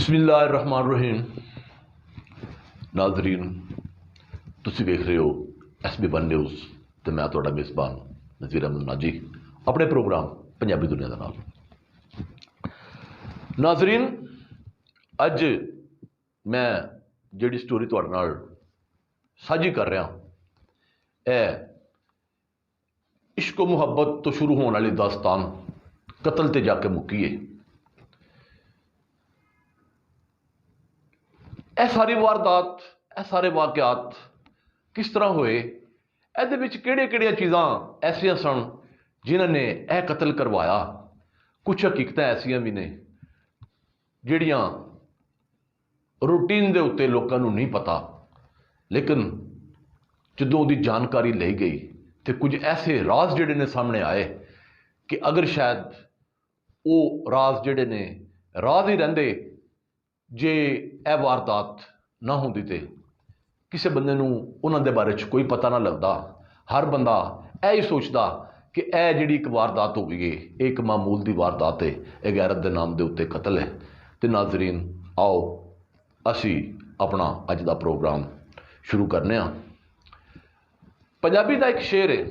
बिस्मिल्लाहिर्रहमानिर्रहीम। नाजरीन, तुसी वेख रहे हो SB1 न्यूज़ तो मैं तुहाडा मेज़बान नज़ीर अहमद नाजी अपने प्रोग्राम पंजाबी दुनिया दे नाल। नाजरीन, अज मैं जिहड़ी स्टोरी तुहाडे नाल साझी कर रहा है इश्क मुहब्बत तो शुरू होने वाली दास्तान कतल ते जाके मुक्की है। यह सारी वारदात, यह सारे वाकयात किस तरह होए, ਇਹਦੇ ਵਿੱਚ ਕਿਹੜੀਆਂ चीज़ां ऐसियां सन जिन्होंने यह कतल करवाया। कुछ हकीकत ऐसियां भी ने ਜਿਹੜੀਆਂ रूटीन के उत्ते लोगों को नहीं पता, लेकिन जदों की जानकारी ली गई तो कुछ ऐसे राज जिहड़े ने सामने आए कि अगर शायद वो राज जिहड़े ने राज ही रहिंदे जे यह वारदात ना होंदी तो किसी बंदे नूं उन्हां दे बारे च कोई पता ना लगता। हर बंदा यही सोचता कि यह जिहड़ी एक वारदात हो गई है, एक मामूल की वारदात है, यह गैरत के नाम के उत्ते कतल है। तो नाजरीन, आओ असी अपना अज का प्रोग्राम शुरू करने। पंजाबी का एक शेर है,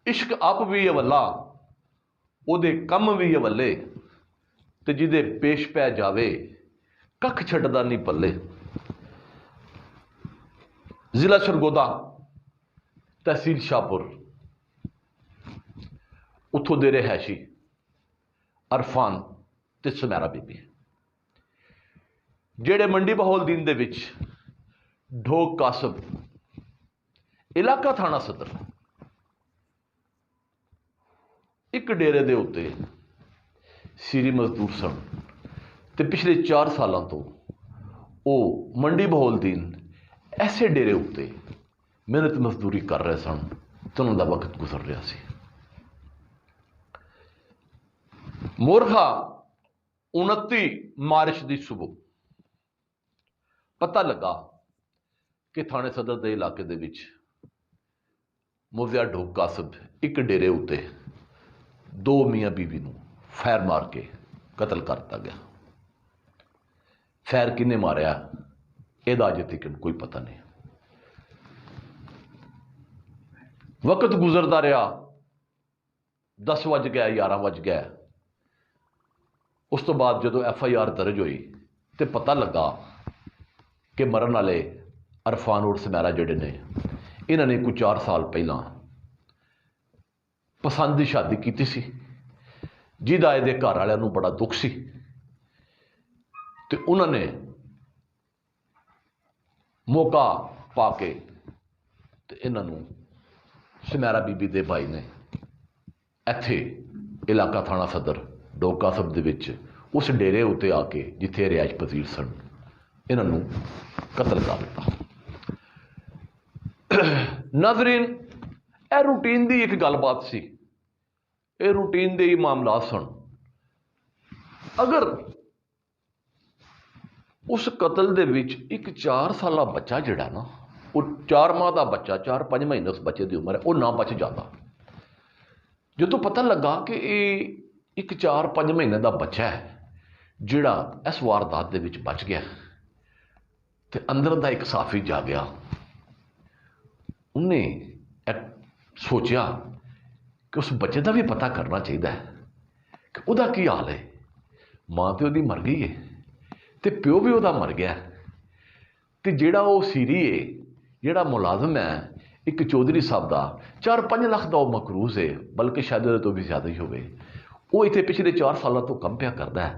इश्क आप भी अवला उहदे कम भी अवले, ते जिहदे पेश पै जावे कख छड्डदा नहीं पल्ले। जिला सरगोदा, तहसील शाहपुर, उत्थों दे रिहायशी अरफान ते सुमेरा बीबी जेड़े मंडी बहाउद्दीन दे विच ढोक कासब इलाका थाना सदर एक डेरे दे उत्ते सीरी मजदूर सन ते पिछले 4 सालों तो वो मंडी बहाउद्दीन ऐसे डेरे उत्ते मेहनत मजदूरी कर रहे सन तो उन्होंने वक्त गुजर रहा सी। मोरहा 29 मार्च की सुबह पता लगा कि थाने सदर के इलाके दे विच मुविया ढोक कासब एक डेरे उत्ते 2 मियाँ बीवी नूं फैर मार के कतल कर दिता गया। फैर किन्ने मारिया यह अजे तक कोई पता नहीं। वक्त गुजरता रहा, 10 वज गया, 11 वज गया। उस तो बाद जो FIR दर्ज हुई तो पता लगा कि मरण वाले अरफान और सुमेरा जिहड़े ने इन्होंने कुछ 4 साल पहला पसंद की शादी की सी, जिहदा इहदे घर वालियां नूं बड़ा दुख सी ते उन्होंने मौका पा के इन्हों सुमेरा बीबी दे भाई ने इत्थे इलाका थाना सदर ढोक कासब दे विच उस डेरे उत्ते आके जिथे रिहायश पजीर सन इन्हों कतल कर दिता। नाजरीन, यह रूटीन की एक गलबात सी, ये रूटीन के ही मामला सन। अगर उस कतल दे विच एक 4 साला बच्चा जिहड़ा ना, वो 4 माह का बच्चा, 4-5 महीने उस बच्चे की उम्र है, वो ना बच जाता। जो तो पता लगा कि ये एक 4-5 महीने का बच्चा है जिहड़ा इस वारदात दे विच बच गया, तो अंदर का एक साफी जा गया। उन्हें सोचा कि उस बच्चे का भी पता करना चाहिए कि उसका की हाल है। माँ तो उसकी मर गई है तो प्यो भी वह मर गया, तो जिहड़ा वो सीरी है, जिहड़ा मुलाजम है एक चौधरी साहब का 4-5 लाख का वह मकरूज है, बल्कि शायद वो तो भी ज़्यादा ही होवे। वो इतने पिछले 4 सालों तो कम पिया करता है।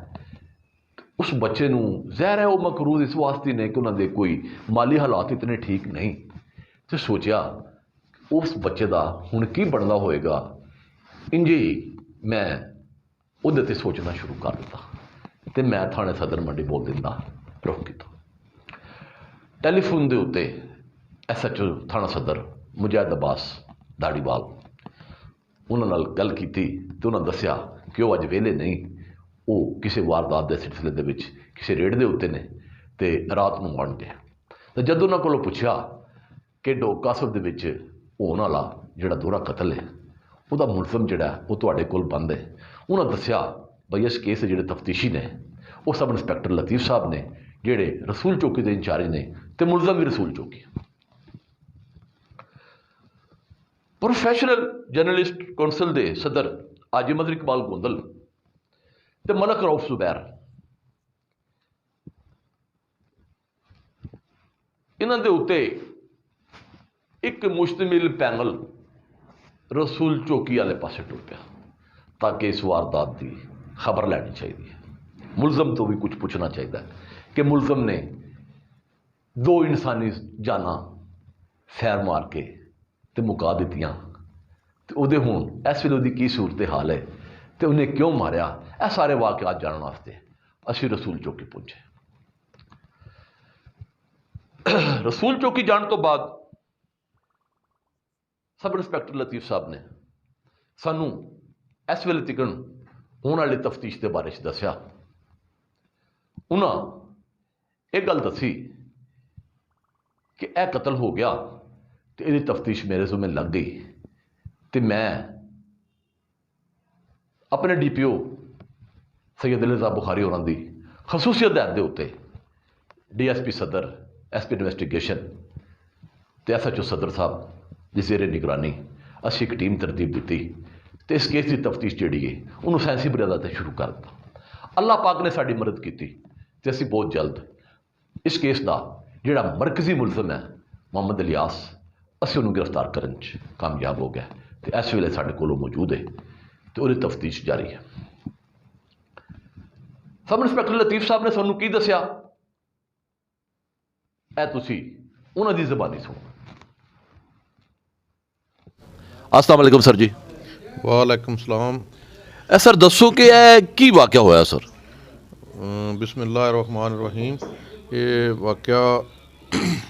उस बच्चे नूं ज़ाहिर है वो मकरूज इस वास्ते ने कि उन्होंने कोई माली हालात इतने ठीक नहीं। तो सोचा उस बच्चे का हुण की बनना होएगा। इंजे ही मैं उहदे ते सोचना शुरू कर दिता तो मैं थाने सदर मंडी बहाउद्दीन दा रुख किया। टैलीफोन के उत्ते SHO थाना सदर मुजाहिद अब्बास धाड़ीवाल उन्होंने नाल गल की तो उन्होंने दसिया कि वह अज वेले नहीं, वो किसी वारदात के सिलसिले दे विच किसी रेड के उत्ते ने ते रात नूं आउण गए। तो जब उन्होंने कोलों पुछया कि ढोक कासब दे विच होने वाला जिहड़ा दोहरा कतल है वह मुलजम जिहड़ा वो तुहाडे कोल बंद है, उन्होंने दसिया बई इस केस जिहड़े तफ्तीशी ने वो सब इंस्पैक्टर लतीफ़ साहब ने ਜਿਹੜੇ रसूल चौकी के इंचार्ज ने तो मुलजम भी रसूल चौकी। प्रोफैशनल जर्नलिस्ट कौंसल के सदर आजिमद इकबाल गोंदल तो मलक रऊफ जुबैर, इन्हों के उत्ते एक मुश्तमिल पैनल रसूल चौकी वाले पासे टुर पिया ताकि इस वारदात की खबर लैनी चाहिए है। मुलजम तो भी कुछ पूछना चाहिए कि मुलजम ने 2 इंसानी जाना फैर मार के तो मुका दित्तियां, तो उहदे हुण इस वेले उहदी की सूरत हाल है तो उन्हें क्यों मारिया, यह सारे वाकयात जानने वास्ते असी रसूल चौकी पहुंचे। रसूल चौकी जाने तो बाद सब इंस्पैक्टर लतीफ़ साहब ने सानू इस वेले तकन होने वाली तफ्तीश के बारे दसिया। उन्हें एक गल दसी कि यह कतल हो गया तो यदी तफ्तीश मेरे ज़िम्मे लग गई तो मैं अपने DPO सैयद अली रज़ा बुखारी होरां दी खसूसी हदायत के उत्ते DSP सदर, SP इन्वेस्टिगेशन तो SHO सदर साहब की ज़ेरे निगरानी असी एक टीम तरतीब दी तो इस केस की तफ्तीश जी है उन्होंने साइंसी मर्यादा से शुरू कर दिता। अल्लाह पाक ने साड़ी मदद की तो असी बहुत जल्द इस केस का जोड़ा मरकजी मुलजम है मोहम्मद इलियास असी उन्होंने गिरफ्तार करने कामयाब हो गया तो इस वेले साढ़े कोलों मौजूद है तो उसकी तफ्तीश जारी है। सब इंस्पैक्टर लतीफ़ साहब ने सानू की दसिया, ऐ तुसी उन्हां दी ज़बानी सुनो। अस्सलाम वालेकुम सर जी। वालेकुम सलाम। सर दसो कि यह की वाक़या होया सर? बिस्मिल्लाहिर्रहमानिर्रहीम। ये वाक़या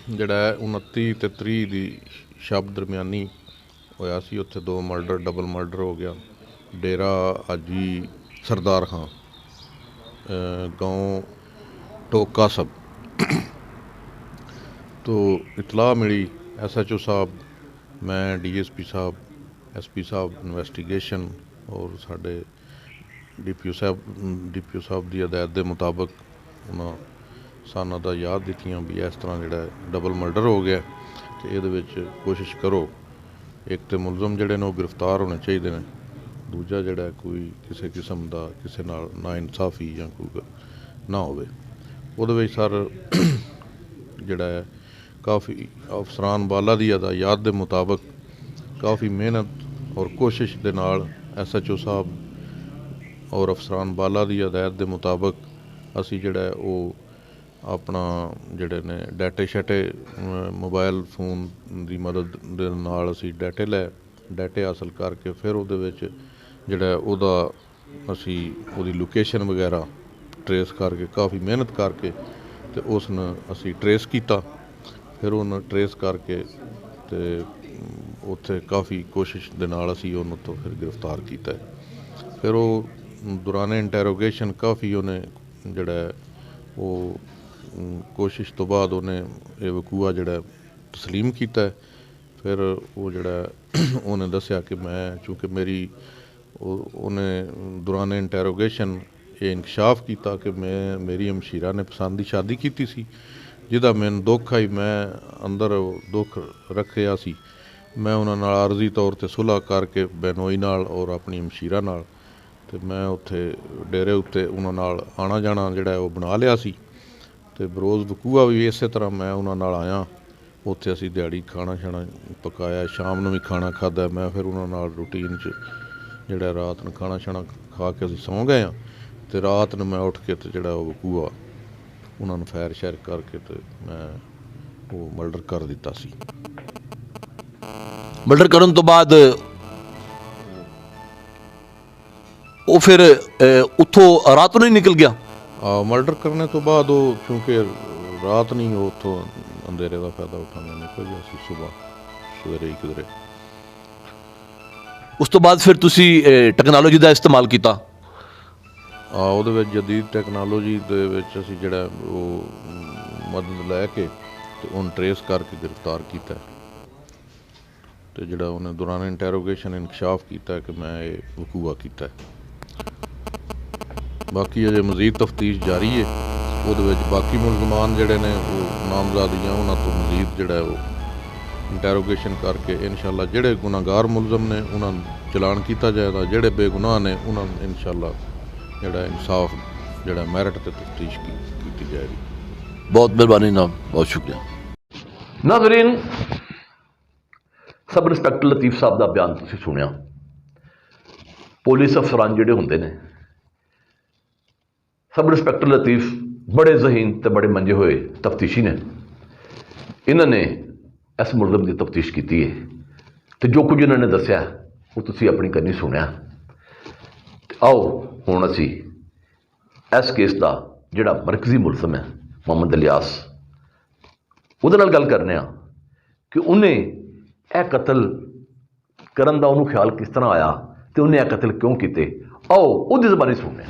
जिहड़ा है 29 ते 30 दी शब दरम्यानी होया सी। उत्थे 2 मर्डर, डबल मर्डर हो गया। डेरा हाजी सरदार खां, गाँव टोका सब। तो इतला मिली SHO साहब, मैं DSP साहब, SP साहब इन्वेस्टिगेशन और साढ़े DPO साहब की हदायत के मुताबिक उन्होंने साना दा याद दित्तियां भी इस तरह जोड़ा डबल मर्डर हो गया तो ये कोशिश करो। एक तो मुलजम जोड़े ने गिरफ्तार होने चाहिए ने, दूजा जोड़ा कोई किसी किस्म का किसी ना इंसाफी या कोई ना होवे। उहदे सर जोड़ा है काफ़ी अफसरान वाला दी याद के मुताबिक काफ़ी मेहनत और कोशिश के नाल SHO साहब और अफसरान बाला की हदायत के मुताबिक असी जोड़ा है वो अपना जोड़े ने डाटे शाटे मोबाइल फोन की मदद दे नाल असी डाटे हासिल करके फिर वो जोड़ा उहदा असी उहदी लोकेशन वगैरह ट्रेस करके काफ़ी मेहनत करके तो उसने असी ट्रेस किया। फिर उन्हें ट्रेस करके तो उत्थे काफ़ी कोशिश दे नाल असी उन्होंने तो फिर गिरफ्तार किया। फिर वो दौरान इंटैरोगेशन काफ़ी उन्हें जोड़ा है वो कोशिश तो बाद उन्हें ये वकूआ जोड़ा तस्लीम किया। फिर वो जोड़ा उन्हें दसिया कि मैं चूँकि उन्हें दौरान इंटैरोगेशन ये इंकशाफ किया कि मेरी हमशीरा ने पसंद की शादी की सी, जिहदा मैनूं दुख आई। मैं अंदर दुख रखिया सी। मैं उन्होंने आरजी तौर पर सुलह करके बेनोई नाल और अपनी हमशीरा नाल तो मैं उत्थे डेरे उत्ते उन्होंने आना जाना जोड़ा वो बना लिया सी। तो बरोज़ वकूआ भी इस तरह मैं उन्होंने आया। उत्थे असी दिहाड़ी खाना शाना पकाया, शाम को भी खाना खादा। मैं फिर उन्होंने रूटीन जोड़ा रात में खाना शाना खा के असी सौ गए हाँ। तो रात में मैं उठ के तो जोड़ा वकूआ उन्होंने फैर शैर करके तो मैं वो मर्डर कर दिता सी। मर्डर करने तो बाद वो फिर उतो रात नहीं निकल गया। मर्डर करने तो बाद वो क्योंकि रात नहीं वो उतो अंधेरे का फायदा उठाने निकल गया सी, सुबह सवेरे ही किधरे। उस तो बाद फिर तुसी टेक्नोलॉजी का इस्तेमाल किया। वो जदीद टेक्नोलॉजी असी जोड़ा वो मदद लैके तो उन्हें ट्रेस करके गिरफ्तार किया। तो जोड़ा उन्हें दौरान इंटैरोगेशन इंकशाफ किया कि मैं ये वकूआ किया। ਬਾਕੀ ਅਜੇ ਮਜ਼ੀਦ ਤਫਤੀਸ਼ ਜਾਰੀ ਹੈ। ਉਹਦੇ ਵਿੱਚ ਬਾਕੀ ਮੁਲਜ਼ਮਾਨ ਜਿਹੜੇ ਨੇ ਉਹ ਨਾਮਜ਼ਦਗੀਆਂ ਉਹਨਾਂ ਤੋਂ ਮਜ਼ੀਦ ਜਿਹੜਾ ਉਹ ਇੰਟੈਰੋਗੇਸ਼ਨ ਕਰਕੇ ਇਨਸ਼ਾਅੱਲਾ ਜਿਹੜੇ ਗੁਨਾਹਗਾਰ ਮੁਲਜ਼ਮ ਨੇ ਉਹਨਾਂ ਨੂੰ ਚਲਾਨ ਕੀਤਾ ਜਾਏਗਾ, ਜਿਹੜੇ ਬੇਗੁਨਾਹ ਨੇ ਉਹਨਾਂ ਨੂੰ ਇਨਸ਼ਾਅੱਲਾ ਜਿਹੜਾ ਇਨਸਾਫ ਜਿਹੜਾ ਮੈਰਿਟ ਤੇ ਤਫਤੀਸ਼ ਕੀਤੀ ਜਾਏਗੀ। बहुत मेहरबानी नाम, बहुत शुक्रिया। ਨਾਜ਼ਰੀਨ, ਸਬ ਇੰਸਪੈਕਟਰ ਲਤੀਫ ਸਾਹਿਬ ਦਾ ਬਿਆਨ ਤੁਸੀਂ ਸੁਣਿਆ। ਪੁਲਿਸ ਅਫਸਰਾਂ ਜਿਹੜੇ ਹੁੰਦੇ ਨੇ, ਸਬ ਇੰਸਪੈਕਟਰ ਲਤੀਫ ਬੜੇ ਜ਼ਹੀਨ ਤੇ ਬੜੇ ਮੰਜੇ ਹੋਏ ਤਫਤੀਸ਼ੀ ਨੇ। ਇਹਨਾਂ ਨੇ ਇਸ ਮੁਲਜ਼ਮ ਦੀ ਤਫਤੀਸ਼ ਕੀਤੀ ਹੈ ਤੇ ਜੋ ਕੁਝ ਇਹਨਾਂ ਨੇ ਦੱਸਿਆ ਉਹ ਤੁਸੀਂ ਆਪਣੀ ਕੰਨੀ ਸੁਣਿਆ। ਤੇ ਆਓ ਹੁਣ ਅਸੀਂ ਇਸ ਕੇਸ ਦਾ ਜਿਹੜਾ ਮਰਕਜ਼ੀ ਮੁਲਜ਼ਮ ਹੈ ਮੁਹੰਮਦ ਇਲਿਆਸ, ਉਹਦੇ ਨਾਲ ਗੱਲ ਕਰਨੇ ਆ ਕਿ ਉਹਨੇ ਇਹ ਕਤਲ ਕਰਨ ਦਾ ਉਹਨੂੰ ਖਿਆਲ ਕਿਸ ਤਰ੍ਹਾਂ ਆਇਆ ਤੇ ਉਹਨੇ ਇਹ ਕਤਲ ਕਿਉਂ ਕੀਤੇ। ਆਓ ਉਹਦੀ ਜ਼ਬਾਨੀ ਸੁਣਨੇ ਆ।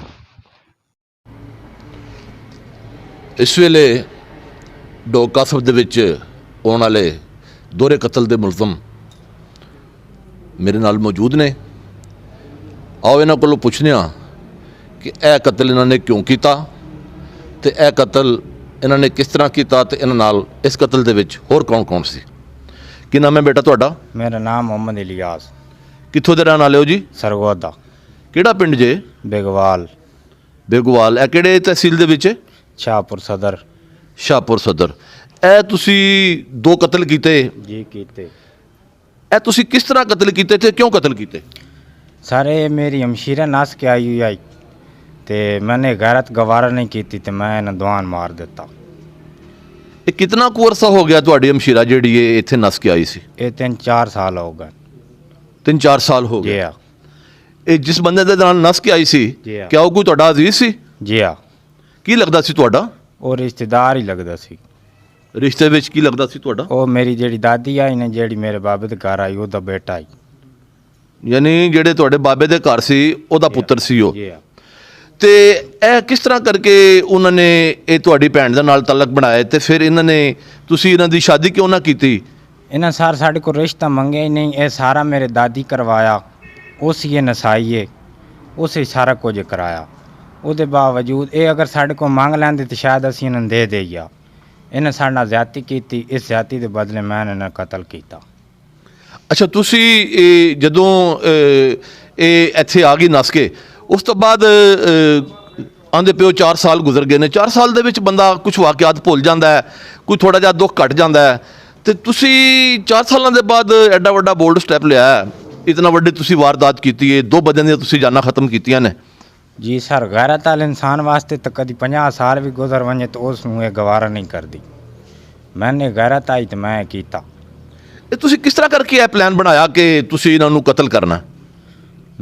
ਇਸ ਵੇਲੇ ਡੋਕਾ ਸਾਹਿਬ ਦੇ ਵਿੱਚ ਆਉਣ ਵਾਲੇ ਦੋਹਰੇ ਕਤਲ ਦੇ ਮੁਲਜ਼ਮ ਮੇਰੇ ਨਾਲ ਮੌਜੂਦ ਨੇ। ਆਓ ਇਹਨਾਂ ਕੋਲੋਂ ਪੁੱਛਦੇ ਹਾਂ ਕਿ ਇਹ ਕਤਲ ਇਹਨਾਂ ਨੇ ਕਿਉਂ ਕੀਤਾ ਤੇ ਇਹ ਕਤਲ ਇਹਨਾਂ ਨੇ ਕਿਸ ਤਰ੍ਹਾਂ ਕੀਤਾ ਤੇ ਇਹਨਾਂ ਨਾਲ ਇਸ ਕਤਲ ਦੇ ਵਿੱਚ ਹੋਰ ਕੌਣ ਸੀ। ਕੀ ਨਾਮ ਹੈ ਬੇਟਾ ਤੁਹਾਡਾ? मेरा नाम मोहम्मद इलियास, ਕਿੱਥੋਂ ਦੇ ਰਹਿਣ ਵਾਲੇ ਹੋ ਜੀ? सरगोदा, ਕਿਹੜਾ ਪਿੰਡ ਜੇ? बेगवाल, ਬੇਗੋਵਾਲ। ਇਹ ਕਿਹੜੇ ਤਹਿਸੀਲ ਦੇ ਵਿੱਚ? शाहपुर सदर। ਸ਼ਾਹਪੁਰ ਸਦਰ। ਇਹ ਤੁਸੀਂ ਦੋ ਕਤਲ ਕੀਤੇ, जी कीते ਇਹ ਤੁਸੀਂ ਕਿਸ ਤਰ੍ਹਾਂ ਕਤਲ ਕੀਤੇ ਤੇ ਕਿਉਂ ਕਤਲ ਕੀਤੇ? सारे मेरी हमशीरा नस के आई हुई आई ते मैंने गैरत गवारा नहीं की ते मैं इन्हें दुआन मार देता। ਇਹ ਕਿੰਨਾ ਕੁ ਅਰਸਾ ਹੋ ਗਿਆ ਤੁਹਾਡੀ ਹਮਸ਼ੀਰਾ ਜਿਹੜੀ ਇਹ ਇੱਥੇ ਨਸ ਕੇ ਆਈ ਸੀ? ये 3-4 साल हो गए। 3-4 ਸਾਲ ਹੋ जी ਗਏ। हाँ, ਇਹ ਜਿਸ ਬੰਦੇ ਦੇ ਨਾਲ ਨਸ ਕੇ ਆਈ ਸੀ, ਜੀ ਹਾਂ। ਕਿਆ ਉਹ ਕੋਈ ਤੁਹਾਡਾ ਅਜ਼ੀਜ਼ ਸੀ? जी हाँ, ਕੀ ਲੱਗਦਾ ਸੀ ਤੁਹਾਡਾ? वो रिश्तेदार ही लगता सी। ਰਿਸ਼ਤੇ ਵਿੱਚ ਕੀ ਲੱਗਦਾ ਸੀ ਤੁਹਾਡਾ? वो मेरी जेड़ी दादी आई ने जेड़ी मेरे बाबे दे घर आई ओदा बेटा आई। ਯਾਨੀ ਜਿਹੜੇ ਤੁਹਾਡੇ ਬਾਬੇ ਦੇ ਘਰ ਸੀ ਉਹਦਾ ਪੁੱਤਰ ਸੀ ਉਹ। जी हाँ, ਤੇ ਇਹ ਕਿਸ ਤਰ੍ਹਾਂ ਕਰਕੇ ਉਹਨਾਂ ਨੇ ਇਹ ਤੁਹਾਡੀ ਭੈਣ ਦੇ ਨਾਲ ਤਾਲੁਕ ਬਣਾਇਆ ਤੇ ਫਿਰ ਇਹਨਾਂ ਨੇ ਤੁਸੀਂ ਇਹਨਾਂ ਦੀ ਸ਼ਾਦੀ ਕਿਉਂ ਨਾ ਕੀਤੀ? इन्हें सारे को रिश्ता मंगे ही नहीं। ये सारा मेरे दादी करवाया, उस ये नसाई है, उस ही सारा कुछ कराया। ਉਹਦੇ ਬਾਵਜੂਦ ਇਹ ਅਗਰ ਸਾਡੇ ਕੋਲ ਮੰਗ ਲੈਂਦੇ ਤਾਂ ਸ਼ਾਇਦ ਅਸੀਂ ਇਹਨਾਂ ਨੂੰ ਦੇ ਦੇਈਆ। ਇਹਨੇ ਸਾਡੇ ਨਾਲ ਜ਼ਿਆਦਤੀ ਕੀਤੀ, ਇਸ ਜ਼ਿਆਦਤੀ ਦੇ ਬਦਲੇ ਮੈਂ ਇਹਨਾਂ ਨੂੰ ਕਤਲ ਕੀਤਾ। ਅੱਛਾ, ਤੁਸੀਂ ਜਦੋਂ ਇਹ ਇੱਥੇ ਆ ਗਈ ਨਸ ਕੇ, ਉਸ ਤੋਂ ਬਾਅਦ ਆਂਦੇ ਪਿਓ 4 ਸਾਲ ਗੁਜ਼ਰ ਗਏ ਨੇ। 4 ਸਾਲ ਦੇ ਵਿੱਚ ਬੰਦਾ ਕੁਝ ਵਾਕਿਆਤ ਭੁੱਲ ਜਾਂਦਾ ਹੈ, ਕੋਈ ਥੋੜਾ ਜਿਹਾ ਦੁੱਖ ਘਟ ਜਾਂਦਾ ਹੈ। ਤੇ ਤੁਸੀਂ 4 ਸਾਲਾਂ ਦੇ ਬਾਅਦ ਐਡਾ ਵੱਡਾ ਬੋਲਡ ਸਟੈਪ ਲਿਆ, ਇਤਨਾ ਵੱਡੀ ਤੁਸੀਂ ਵਾਰਦਾਤ ਕੀਤੀ ਹੈ, 2 ਬੰਦਿਆਂ ਦੀਆਂ ਤੁਸੀਂ ਜਾਨਾਂ ਖਤਮ ਕੀਤੀਆਂ ਨੇ। जी सर, गैरत वाले इंसान वास्ते तो कभी 50 साल भी गुजर वने तो उस ये गवारा नहीं करती। मैंने गैरत आई तो मैं किया। ਇਹ ਤੁਸੀਂ ਕਿਸ ਤਰ੍ਹਾਂ ਕਰਕੇ ਇਹ ਪਲਾਨ ਬਣਾਇਆ ਕਿ ਤੁਸੀਂ ਇਹਨਾਂ ਨੂੰ ਕਤਲ ਕਰਨਾ?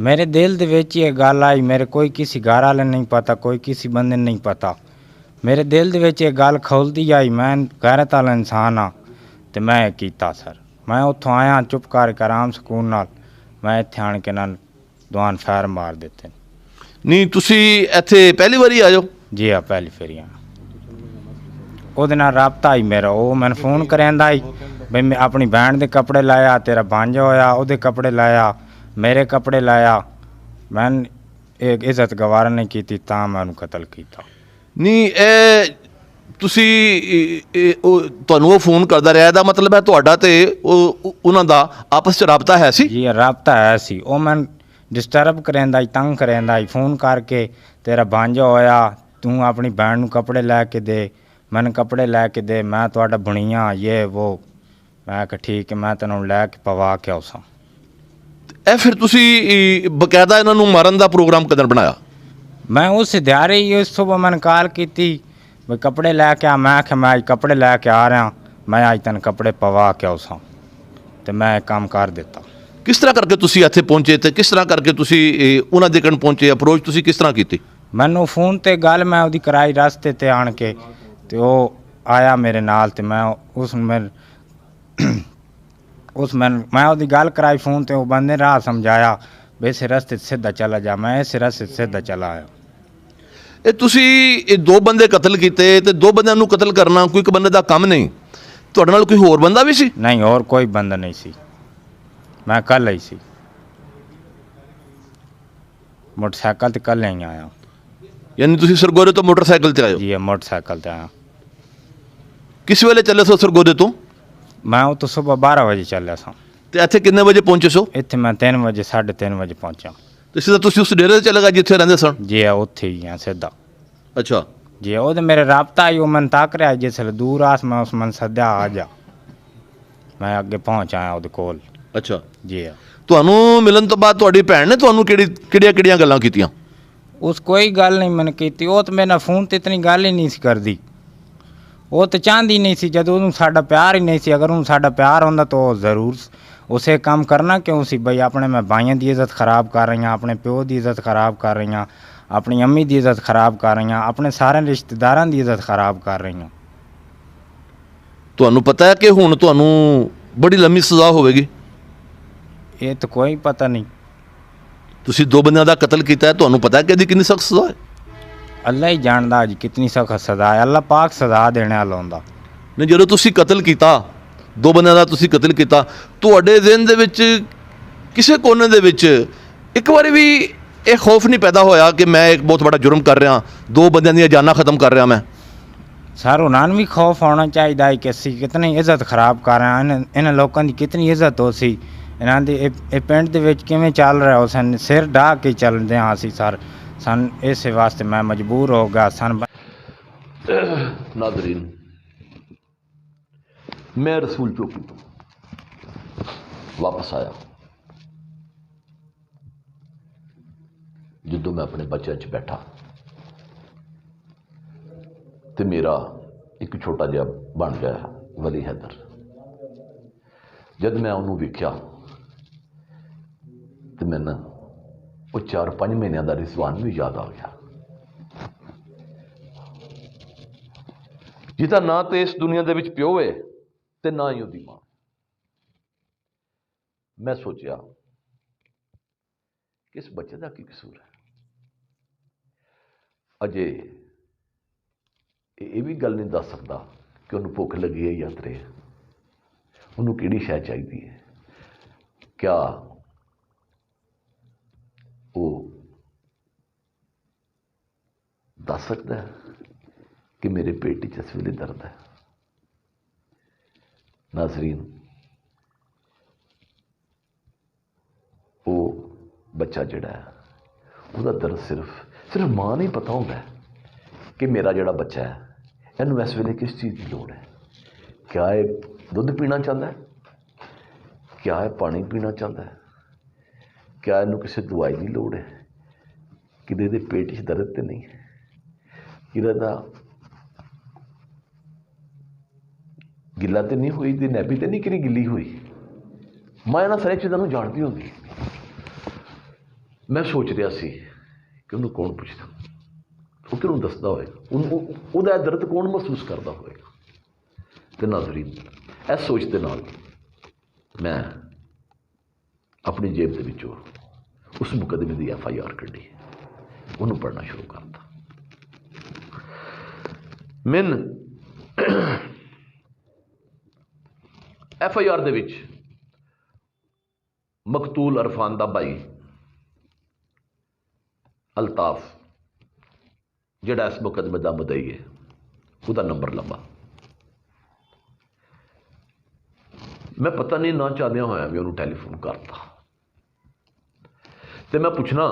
मेरे दिल दे विच ये गल आई। मेरे कोई किसी घर वाले नहीं पता, कोई किसी बंदे नहीं पता। मेरे दिल दे विच ये गल खोलती आई, मैं गैरत वाला इंसान हाँ तो मैं किया सर। मैं उत्थों आया चुप करके आराम सुकून नाल, मैं इत्थे आण के नाल दुआन फैर मार देते। ਨਹੀਂ, ਤੁਸੀਂ ਇੱਥੇ ਪਹਿਲੀ ਵਾਰੀ ਆਇਓ? जी हाँ, पहली फेरी ਉਹਦੇ ਨਾਲ ਰਾਬਤਾ ਹੀ ਮੇਰਾ। ਉਹ ਮੈਨੂੰ ਫੋਨ ਕਰਿੰਦਾ ਹੀ ਬਈ ਮੈਂ ਆਪਣੀ ਭੈਣ ਦੇ ਕੱਪੜੇ ਲਾਇਆ, ਤੇਰਾ ਭਾਂਜਾ ਹੋਇਆ ਉਹਦੇ ਕੱਪੜੇ ਲਾਇਆ, ਮੇਰੇ ਕੱਪੜੇ ਲਾਇਆ। ਮੈਂ ਇਹ ਇੱਜ਼ਤ ਗਵਾਰਾ ਨਹੀਂ ਕੀਤੀ ਤਾਂ ਮੈਂ ਉਹਨੂੰ ਕਤਲ ਕੀਤਾ। ਨਹੀਂ, ਇਹ ਤੁਸੀਂ ਤੁਹਾਨੂੰ ਉਹ ਫੋਨ ਕਰਦਾ ਰਿਹਾ, ਇਹਦਾ ਮਤਲਬ ਹੈ ਤੁਹਾਡਾ ਤੇ ਉਹਨਾਂ ਦਾ ਆਪਸ 'ਚ ਰਾਬਤਾ ਹੈ ਸੀ? ਜੀ ਰਾਬਤਾ ਹੈ ਸੀ। ਉਹ ਮੈਨੂੰ ਡਿਸਟਰਬ ਕਰਿੰਦਾ ਹੀ, ਤੰਗ ਕਰਿੰਦਾ ਹੀ ਫੋਨ ਕਰਕੇ, ਤੇਰਾ ਭਾਂਜਾ ਹੋਇਆ, ਤੂੰ ਆਪਣੀ ਭੈਣ ਨੂੰ ਕੱਪੜੇ ਲੈ ਕੇ ਦੇ, ਮੈਨੂੰ ਕੱਪੜੇ ਲੈ ਕੇ ਦੇ, ਮੈਂ ਤੁਹਾਡਾ ਬੁਣੀਆਂ ਇਹ ਉਹ। ਮੈਂ ਕਿਹਾ ਠੀਕ ਹੈ, ਮੈਂ ਤੈਨੂੰ ਲੈ ਕੇ ਪਵਾ ਕੇ ਆਉਸਾਂ। ਇਹ ਫਿਰ ਤੁਸੀਂ ਬਕਾਇਦਾ ਇਹਨਾਂ ਨੂੰ ਮਾਰਨ ਦਾ ਪ੍ਰੋਗਰਾਮ ਕਦੋਂ ਬਣਾਇਆ? ਮੈਂ ਉਸ ਦਿਹਾੜੇ ਹੀ ਉਸ ਸੁਬਹ ਮੈਨੂੰ ਕਾਲ ਕੀਤੀ ਵੀ ਕੱਪੜੇ ਲੈ ਕੇ ਆ। ਮੈਂ ਕਿਹਾ ਮੈਂ ਅੱਜ ਕੱਪੜੇ ਲੈ ਕੇ ਆ ਰਿਹਾ, ਮੈਂ ਅੱਜ ਤੈਨੂੰ ਕੱਪੜੇ ਪਵਾ ਕੇ ਆਉਸਾਂ ਤੇ ਮੈਂ ਇਹ ਕੰਮ ਕਰ ਦਿੱਤਾ। ਕਿਸ ਤਰ੍ਹਾਂ ਕਰਕੇ ਤੁਸੀਂ ਇੱਥੇ ਪਹੁੰਚੇ ਤੇ ਕਿਸ ਤਰ੍ਹਾਂ ਕਰਕੇ ਤੁਸੀਂ ਉਹਨਾਂ ਦੇ ਕੋਲ ਪਹੁੰਚੇ? ਅਪਰੋਚ ਤੁਸੀਂ ਕਿਸ ਤਰ੍ਹਾਂ ਕੀਤੀ? ਮੈਨੂੰ ਫੋਨ ਤੇ ਗੱਲ ਮੈਂ ਉਹਦੀ ਕਰਾਈ ਰਸਤੇ ਤੇ ਆਣ ਕੇ, ਤੇ ਉਹ ਆਇਆ ਮੇਰੇ ਨਾਲ ਤੇ ਮੈਂ ਮੈਂ ਉਹਦੀ ਗੱਲ ਕਰਾਈ ਫੋਨ ਤੇ। ਉਹ ਬੰਦੇ ਨੇ ਰਾਹ ਸਮਝਾਇਆ ਵੀ ਇਸੇ ਰਸਤੇ ਸਿੱਧਾ ਚਲਾ ਜਾ। ਮੈਂ ਇਸੇ ਰਸਤੇ ਸਿੱਧਾ ਚਲਾ ਆਇਆ। ਇਹ ਤੁਸੀਂ ਇਹ 2 ਬੰਦੇ ਕਤਲ ਕੀਤੇ ਤੇ 2 ਬੰਦਿਆਂ ਨੂੰ ਕਤਲ ਕਰਨਾ ਕੋਈ ਇੱਕ ਬੰਦੇ ਦਾ ਕੰਮ ਨਹੀਂ। ਤੁਹਾਡੇ ਨਾਲ ਕੋਈ ਹੋਰ ਬੰਦਾ ਵੀ ਸੀ? ਨਹੀਂ, ਹੋਰ ਕੋਈ ਬੰਦਾ ਨਹੀਂ ਸੀ, ਮੈਂ ਕੱਲ ਹੀ ਸੀ। मोटरसाइकिल तो कल नहीं आया। ਯਾਨੀ ਤੁਸੀਂ ਸਰਗੋਦੇ ਤੋਂ ਮੋਟਰਸਾਈਕਲ ਤੇ ਆਏ ਹੋ? ਜੀ ਇਹ मोटरसाइकिल ਤੇ ਆਇਆ। ਕਿਸ ਵੇਲੇ ਚੱਲੇ ਸੋ ਸਰਗੋਦੇ ਤੋਂ? ਮੈਂ ਉਹ ਤੋਂ ਸਵੇਰ 12 ਵਜੇ ਚੱਲਿਆ ਸਾਂ। ਤੇ ਇੱਥੇ ਕਿੰਨੇ ਵਜੇ ਪਹੁੰਚੇ ਸੋ? ਇੱਥੇ ਮੈਂ 3 ਵਜੇ 3:30 ਵਜੇ ਪਹੁੰਚਾ। ਤੇ ਸਿੱਧਾ ਤੁਸੀਂ ਉਸ ਡੇਰੇ ਤੇ ਚਲੇ ਗਏ ਜਿੱਥੇ ਰਹਿੰਦੇ ਸਨ? ਜੀ ਇਹ ਉੱਥੇ ਹੀ ਆ ਸਿੱਧਾ। ਅੱਛਾ। ਜੀ ਉਹ ਤੇ ਮੇਰੇ ਰਾਬਤਾ ਹੀ ਉਹ ਮੈਨੂੰ ਤੱਕ ਰਿਹਾ ਜਿਸ ਵੇਲੇ ਦੂਰ ਆਸ ਮੈਂ ਉਸ ਮਨ ਸੱਦਿਆ ਆ ਜਾ। ਮੈਂ ਅੱਗੇ ਪਹੁੰਚ ਆਇਆ ਉਹਦੇ ਕੋਲ। ਅੱਛਾ। ਜੀ ਤੁਹਾਨੂੰ ਮਿਲਣ ਤੋਂ ਬਾਅਦ ਤੁਹਾਡੀ ਭੈਣ ਨੇ ਤੁਹਾਨੂੰ ਕਿਹੜੀਆਂ ਗੱਲਾਂ ਕੀਤੀਆਂ? ਉਸ ਕੋਈ ਗੱਲ ਨਹੀਂ ਮੈਨੂੰ ਕੀਤੀ। ਉਹ ਤਾਂ ਮੇਰੇ ਨਾਲ ਫੋਨ ਤੇ ਇਤਨੀ ਗੱਲ ਹੀ ਨਹੀਂ ਸੀ ਕਰਦੀ। ਉਹ ਤਾਂ ਚਾਹੁੰਦੀ ਨਹੀਂ ਸੀ ਜਦੋਂ ਉਹਨੂੰ ਸਾਡਾ ਪਿਆਰ ਹੀ ਨਹੀਂ ਸੀ। ਅਗਰ ਉਹਨੂੰ ਸਾਡਾ ਪਿਆਰ ਹੁੰਦਾ ਤਾਂ ਉਹ ਜ਼ਰੂਰ ਉਸੇ ਕੰਮ ਕਰਨਾ ਕਿਉਂ ਸੀ ਬਈ ਆਪਣੇ ਮੈਂ ਭਾਈਆਂ ਦੀ ਇੱਜ਼ਤ ਖਰਾਬ ਕਰ ਰਹੀਆਂ, ਆਪਣੇ ਪਿਓ ਦੀ ਇੱਜ਼ਤ ਖਰਾਬ ਕਰ ਰਹੀਆਂ, ਆਪਣੀ ਅੰਮੀ ਦੀ ਇੱਜ਼ਤ ਖਰਾਬ ਕਰ ਰਹੀਆਂ, ਆਪਣੇ ਸਾਰੇ ਰਿਸ਼ਤੇਦਾਰਾਂ ਦੀ ਇੱਜ਼ਤ ਖਰਾਬ ਕਰ ਰਹੀਆਂ। ਤੁਹਾਨੂੰ ਪਤਾ ਹੈ ਕਿ ਹੁਣ ਤੁਹਾਨੂੰ ਬੜੀ ਲੰਮੀ ਸਜ਼ਾ ਹੋਵੇਗੀ? ਇਹ ਤਾਂ ਕੋਈ ਪਤਾ ਨਹੀਂ। ਤੁਸੀਂ 2 ਬੰਦਿਆਂ ਦਾ ਕਤਲ ਕੀਤਾ ਹੈ, ਤੁਹਾਨੂੰ ਪਤਾ ਹੈ ਕਿ ਇਹਦੀ ਕਿੰਨੀ ਸਖਤ ਸਜ਼ਾ ਹੈ? ਅੱਲਾ ਹੀ ਜਾਣਦਾ ਅੱਜ ਕਿਤਨੀ ਸਖਤ ਸਜ਼ਾ ਹੈ। ਅੱਲਾ ਪਾਕ ਸਜ਼ਾ ਦੇਣੇ ਵਾਲਾ ਹੁੰਦਾ। ਨਹੀਂ, ਜਦੋਂ ਤੁਸੀਂ ਕਤਲ ਕੀਤਾ 2 ਬੰਦਿਆਂ ਦਾ ਤੁਸੀਂ ਕਤਲ ਕੀਤਾ, ਤੁਹਾਡੇ ਜ਼ਿਹਨ ਦੇ ਵਿੱਚ ਕਿਸੇ ਕੋਨੇ ਦੇ ਵਿੱਚ ਇੱਕ ਵਾਰੀ ਵੀ ਇਹ ਖੌਫ ਨਹੀਂ ਪੈਦਾ ਹੋਇਆ ਕਿ ਮੈਂ ਇੱਕ ਬਹੁਤ ਵੱਡਾ ਜੁਰਮ ਕਰ ਰਿਹਾ, 2 ਬੰਦਿਆਂ ਦੀਆਂ ਜਾਨਾਂ ਖਤਮ ਕਰ ਰਿਹਾ ਮੈਂ? ਸਰ ਉਹਨਾਂ ਨੂੰ ਵੀ ਖੌਫ ਹੋਣਾ ਚਾਹੀਦਾ ਹੈ ਕਿ ਅਸੀਂ ਕਿਤਨੀ ਇੱਜ਼ਤ ਖਰਾਬ ਕਰ ਰਹੇ ਹਾਂ। ਇਹਨਾਂ ਲੋਕਾਂ ਦੀ ਕਿਤਨੀ ਇੱਜ਼ਤ ਹੋ ਸੀ। ਇਹਨਾਂ ਦੀ ਇਹ ਪਿੰਡ ਦੇ ਵਿੱਚ ਕਿਵੇਂ ਚੱਲ ਰਿਹਾ, ਉਹ ਸਨ ਸਿਰ ਢਾਹ ਕੇ ਚੱਲਦੇ ਹਾਂ ਅਸੀਂ ਸਰ। ਸਨ ਇਸੇ ਵਾਸਤੇ ਮੈਂ ਮਜਬੂਰ ਹੋ ਗਿਆ ਸਨ। ਨਾਜ਼ਰੀਨ, ਮੈਂ ਰਸੂਲ ਚੌਕੀ ਤੋਂ ਵਾਪਸ ਆਇਆ। ਜਦੋਂ ਮੈਂ ਆਪਣੇ ਬੱਚਿਆਂ 'ਚ ਬੈਠਾ ਤੇ ਮੇਰਾ ਇੱਕ ਛੋਟਾ ਜਿਹਾ ਬਣ ਗਿਆ ਵਲੀ ਹੈਦਰ। ਜਦ ਮੈਂ ਉਹਨੂੰ ਵੇਖਿਆ ਤੇ ਮੈਨੂੰ ਉਹ 4-5 ਮਹੀਨਿਆਂ ਦਾ ਰਿਜ਼ਵਾਨ ਵੀ ਯਾਦ ਆ ਗਿਆ, ਜਿਹਦਾ ਨਾ ਤੇ ਇਸ ਦੁਨੀਆ ਦੇ ਵਿੱਚ ਪਿਓ ਹੈ ਤੇ ਨਾ ਹੀ ਉਹਦੀ ਮਾਂ। ਮੈਂ ਸੋਚਿਆ ਕਿ ਇਸ ਬੱਚੇ ਦਾ ਕੀ ਕਸੂਰ ਹੈ। ਅਜੇ ਇਹ ਵੀ ਗੱਲ ਨਹੀਂ ਦੱਸ ਸਕਦਾ ਕਿ ਉਹਨੂੰ ਭੁੱਖ ਲੱਗੀ ਹੈ ਜਾਂ ਤਰੇ, ਉਹਨੂੰ ਕਿਹੜੀ ਸ਼ੈ ਚਾਹੀਦੀ ਹੈ। ਕਿਆ ਉਹ ਦੱਸ ਸਕਦਾ ਹੈ ਕਿ ਮੇਰੇ ਪੇਟ 'ਚ ਇਸ ਵੇਲੇ ਦਰਦ ਹੈ? ਨਾਜ਼ਰੀਨ, ਉਹ ਬੱਚਾ ਜਿਹੜਾ ਹੈ ਉਹਦਾ ਦਰਦ ਸਿਰਫ ਮਾਂ ਨੂੰ ਹੀ ਪਤਾ ਹੁੰਦਾ ਹੈ ਕਿ ਮੇਰਾ ਜਿਹੜਾ ਬੱਚਾ ਹੈ ਇਹਨੂੰ ਇਸ ਵੇਲੇ ਕਿਸ ਚੀਜ਼ ਦੀ ਲੋੜ ਹੈ। ਕਿਆ ਇਹ ਦੁੱਧ ਪੀਣਾ ਚਾਹੁੰਦਾ ਹੈ? ਕਿਆ ਇਹ ਪਾਣੀ ਪੀਣਾ ਚਾਹੁੰਦਾ ਹੈ? ਕਿਆ ਇਹਨੂੰ ਕਿਸੇ ਦਵਾਈ ਦੀ ਲੋੜ ਹੈ? ਕਿਤੇ ਇਹਦੇ ਪੇਟ 'ਚ ਦਰਦ ਤੇ ਨਹੀਂ ਹੈ? ਇਹਦਾ ਗਿੱਲਾ ਤੇ ਨਹੀਂ ਹੋਈ, ਦੀ ਨੈਪੀ ਤੇ ਨਹੀਂ ਕਿਹੜੀ ਗਿੱਲੀ ਹੋਈ? ਮੈਂ ਇਹਨਾਂ ਸਾਰੀਆਂ ਚੀਜ਼ਾਂ ਨੂੰ ਜਾਣਦੀ ਹੁੰਦੀ। ਮੈਂ ਸੋਚ ਰਿਹਾ ਸੀ ਕਿ ਉਹਨੂੰ ਕੌਣ ਪੁੱਛਦਾ, ਉਹ ਕਿਹਨੂੰ ਦੱਸਦਾ ਹੋਏਗਾ, ਉਹਦਾ ਦਰਦ ਕੌਣ ਮਹਿਸੂਸ ਕਰਦਾ ਹੋਏਗਾ। ਤੇ ਨਾਜ਼ਰੀਨ, ਇਸ ਸੋਚ ਦੇ ਨਾਲ ਮੈਂ ਆਪਣੀ ਜੇਬ ਦੇ ਵਿੱਚੋਂ ਉਸ ਮੁਕੱਦਮੇ ਦੀ FIR ਕੱਢੀ, ਉਹਨੂੰ ਪੜ੍ਹਨਾ ਸ਼ੁਰੂ ਕਰਤਾ। FIR ਦੇ ਵਿੱਚ ਮਕਤੂਲ ਅਰਫਾਨ ਦਾ ਭਾਈ ਅਲਤਾਫ, ਜਿਹੜਾ ਇਸ ਮੁਕੱਦਮੇ ਦਾ ਮੁਦਈ ਹੈ, ਉਹਦਾ ਨੰਬਰ ਲੰਬਾ। ਮੈਂ ਪਤਾ ਨਹੀਂ ਨਾ ਚਾਹੁੰਦਿਆਂ ਹੋਇਆ ਵੀ ਉਹਨੂੰ ਟੈਲੀਫੋਨ ਕਰਤਾ ਤੇ ਮੈਂ ਪੁੱਛਣਾ,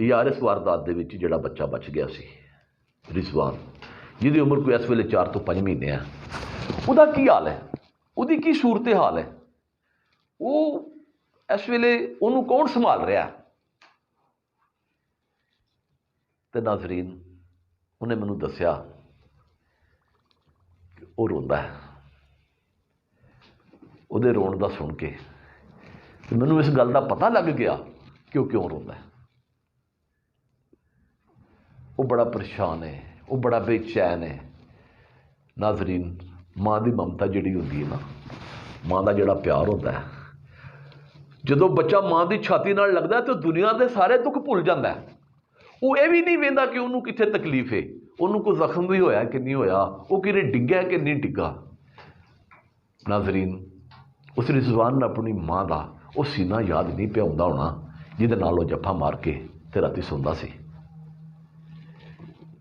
ਯਾਰ ਇਸ ਵਾਰਦਾਤ ਦੇ ਵਿੱਚ ਜਿਹੜਾ ਬੱਚਾ ਬਚ ਗਿਆ ਸੀ ਰਿਜ਼ਵਾਨ, ਜਿਹਦੀ ਉਮਰ ਕੋਈ ਇਸ ਵੇਲੇ 4 ਤੋਂ 5 ਮਹੀਨੇ ਹੈ, ਉਹਦਾ ਕੀ ਹਾਲ ਹੈ? ਉਹਦੀ ਕੀ ਸੂਰਤ ਹਾਲ ਹੈ? ਉਹ ਇਸ ਵੇਲੇ ਉਹਨੂੰ ਕੌਣ ਸੰਭਾਲ ਰਿਹਾ? ਤੇ ਨਾਜ਼ਰੀਨ, ਉਹਨੇ ਮੈਨੂੰ ਦੱਸਿਆ ਕਿ ਉਹ ਰੋਂਦਾ ਹੈ। ਉਹਦੇ ਰੋਣ ਦਾ ਸੁਣ ਕੇ ਤੇ ਮੈਨੂੰ ਇਸ ਗੱਲ ਦਾ ਪਤਾ ਲੱਗ ਗਿਆ ਕਿ ਉਹ ਕਿਉਂ ਰੋਂਦਾ ਹੈ। ਉਹ ਬੜਾ ਪਰੇਸ਼ਾਨ ਹੈ, ਉਹ ਬੜਾ ਬੇਚੈਨ ਹੈ। ਨਾਜ਼ਰੀਨ, ਮਾਂ ਦੀ ਮਮਤਾ ਜਿਹੜੀ ਹੁੰਦੀ ਹੈ ਨਾ, ਮਾਂ ਦਾ ਜਿਹੜਾ ਪਿਆਰ ਹੁੰਦਾ ਹੈ, ਜਦੋਂ ਬੱਚਾ ਮਾਂ ਦੀ ਛਾਤੀ ਨਾਲ ਲੱਗਦਾ ਤਾਂ ਦੁਨੀਆ ਦੇ ਸਾਰੇ ਦੁੱਖ ਭੁੱਲ ਜਾਂਦਾ ਹੈ। ਉਹ ਇਹ ਵੀ ਨਹੀਂ ਵੇਂਦਾ ਕਿ ਉਹਨੂੰ ਕਿੱਥੇ ਤਕਲੀਫ ਹੈ, ਉਹਨੂੰ ਕੋਈ ਜ਼ਖਮ ਵੀ ਹੋਇਆ ਕਿ ਨਹੀਂ ਹੋਇਆ, ਉਹ ਕਿਤੇ ਡਿੱਗਾ ਕਿ ਨਹੀਂ ਡਿੱਗਾ। ਨਾਜ਼ਰੀਨ, ਉਸ ਰਿਜ਼ਵਾਨ ਨੇ ਆਪਣੀ ਮਾਂ ਦਾ ਉਹ ਸੀਨਾ ਯਾਦ ਨਹੀਂ ਪਿਆ ਹੁੰਦਾ ਹੋਣਾ ਜਿਹਦੇ ਨਾਲ ਉਹ ਜੱਫਾ ਮਾਰ ਕੇ ਤੇ ਰਾਤੀ ਸੌਂਦਾ ਸੀ।